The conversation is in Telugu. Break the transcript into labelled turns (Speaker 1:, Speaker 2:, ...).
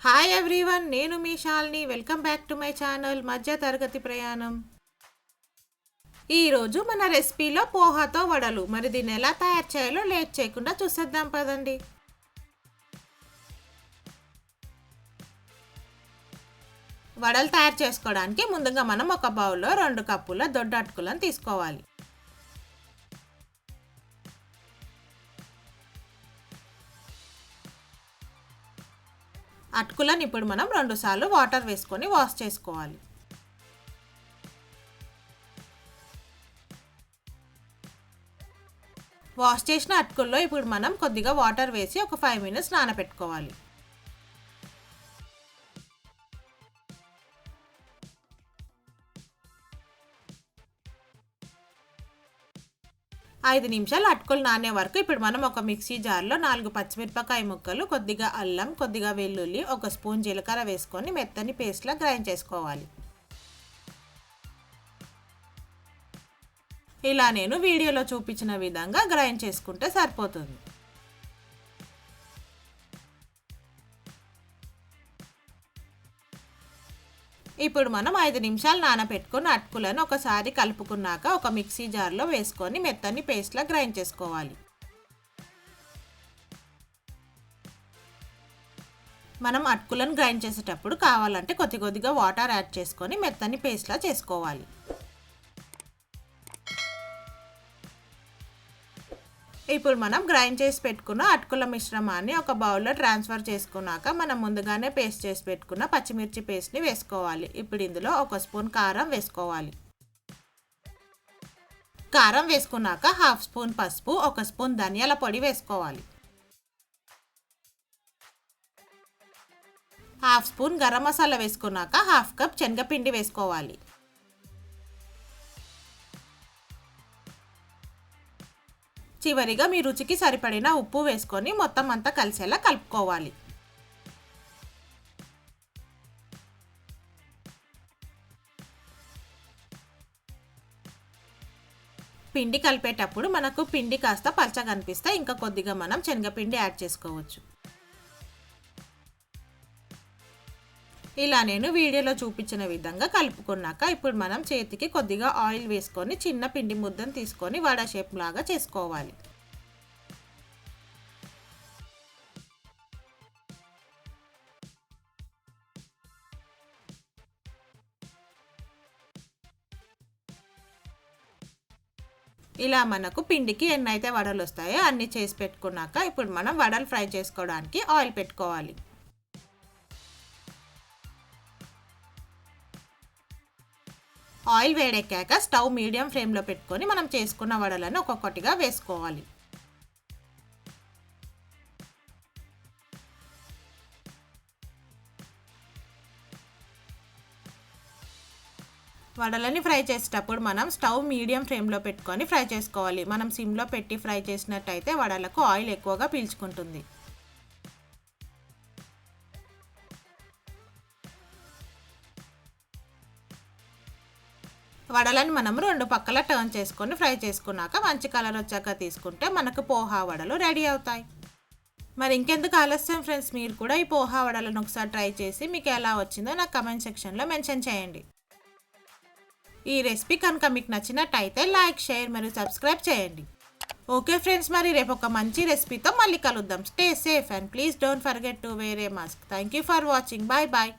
Speaker 1: హాయ్ ఎవ్రీవన్, నేను మీ Shalini. Welcome back to my channel మధ్య తరగతి ప్రయాణం. ఈరోజు మన రెసిపీలో పోహాతో వడలు. మరి దీన్ని ఎలా తయారు చేయాలో లేట్ చేయకుండా చూసేద్దాం పదండి. వడలు తయారు చేసుకోవడానికి ముందుగా మనం ఒక బౌల్లో 2 కప్పుల దొడ్డ అటుకులను తీసుకోవాలి. అటుకులను ఇప్పుడు మనం 2 సార్లు వాటర్ వేసుకొని వాష్ చేసుకోవాలి. వాష్ చేసిన అటుకుల్లో ఇప్పుడు మనం కొద్దిగా వాటర్ వేసి ఒక 5 మినిట్స్ నానబెట్టుకోవాలి. ఐదు నిమిషాలు అటుకులు నానే వరకు ఇప్పుడు మనం ఒక మిక్సీ జార్లో 4 పచ్చిమిరపకాయ ముక్కలు, కొద్దిగా అల్లం, కొద్దిగా వెల్లుల్లి, 1 స్పూన్ జీలకర్ర వేసుకొని మెత్తని పేస్ట్లా గ్రైండ్ చేసుకోవాలి. ఇలా నేను వీడియోలో చూపించిన విధంగా గ్రైండ్ చేసుకుంటే సరిపోతుంది. ఇప్పుడు మనం 5 నిమిషాలు నానబెట్టుకున్న అటుకులను ఒకసారి కలుపుకున్నాక ఒక మిక్సీ జార్లో వేసుకొని మెత్తని పేస్ట్లా గ్రైండ్ చేసుకోవాలి. మనం అటుకులను గ్రైండ్ చేసేటప్పుడు కావాలంటే కొద్దిగా వాటర్ యాడ్ చేసుకొని మెత్తని పేస్ట్లా చేసుకోవాలి. ఇప్పుడు మనం గ్రైండ్ చేసి పెట్టుకున్న అటుకుల మిశ్రమాన్ని ఒక బౌల్లో ట్రాన్స్ఫర్ చేసుకున్నాక మనం ముందుగానే పేస్ట్ చేసి పెట్టుకున్న పచ్చిమిర్చి పేస్ట్ని వేసుకోవాలి. ఇప్పుడు ఇందులో 1 స్పూన్ కారం వేసుకోవాలి. కారం వేసుకున్నాక 1/2 స్పూన్ పసుపు, 1 స్పూన్ ధనియాల పొడి వేసుకోవాలి. 1/2 స్పూన్ గరం మసాలా వేసుకున్నాక 1/2 కప్ శనగపిండి వేసుకోవాలి. చివరిగా మీ రుచికి సరిపడిన ఉప్పు వేసుకొని మొత్తం అంతా కలిసేలా కలుపుకోవాలి. పిండి కలిపేటప్పుడు మనకు పిండి కాస్త పల్చగా అనిపిస్తే ఇంకా కొద్దిగా మనం శనగపిండి యాడ్ చేసుకోవచ్చు. ఇలా నేను వీడియోలో చూపించిన విధంగా కలుపుకున్నాక ఇప్పుడు మనం చేతికి కొద్దిగా ఆయిల్ వేసుకొని చిన్న పిండి ముద్దను తీసుకొని వడ షేప్ లాగా చేసుకోవాలి. ఇలా మనకు పిండికి ఎన్నైతే వడలు వస్తాయో అన్ని చేసి పెట్టుకున్నాక ఇప్పుడు మనం వడలు ఫ్రై చేసుకోవడానికి ఆయిల్ పెట్టుకోవాలి. ఆయిల్ వేడెక్కాక స్టవ్ మీడియం ఫ్లేమ్లో పెట్టుకొని మనం చేసుకున్న వడలను ఒక్కొక్కటిగా వేసుకోవాలి. వడలని ఫ్రై చేసేటప్పుడు మనం స్టవ్ మీడియం ఫ్లేమ్లో పెట్టుకొని ఫ్రై చేసుకోవాలి. మనం సిమ్లో పెట్టి ఫ్రై చేసినట్టయితే వడలకు ఆయిల్ ఎక్కువగా పీల్చుకుంటుంది. వడలను మనం 2 పక్కల టర్న్ చేసుకొని ఫ్రై చేసుకున్నాక మంచి కలర్ వచ్చాక తీసుకుంటే మనకు పోహా వడలు రెడీ అవుతాయి. మరి ఇంకెందుకు ఆలస్యం ఫ్రెండ్స్, మీరు కూడా ఈ పోహా వడలను ఒకసారి ట్రై చేసి మీకు ఎలా వచ్చిందో నాకు కమెంట్ సెక్షన్లో మెన్షన్ చేయండి. ఈ రెసిపీ కనుక మీకు నచ్చినట్టయితే లైక్, షేర్ మరియు సబ్స్క్రైబ్ చేయండి. ఓకే ఫ్రెండ్స్, మరి రేపు ఒక మంచి రెసిపీతో మళ్ళీ కలుద్దాం. Stay safe and please don't forget to wear a mask. Thank you for watching. Bye bye.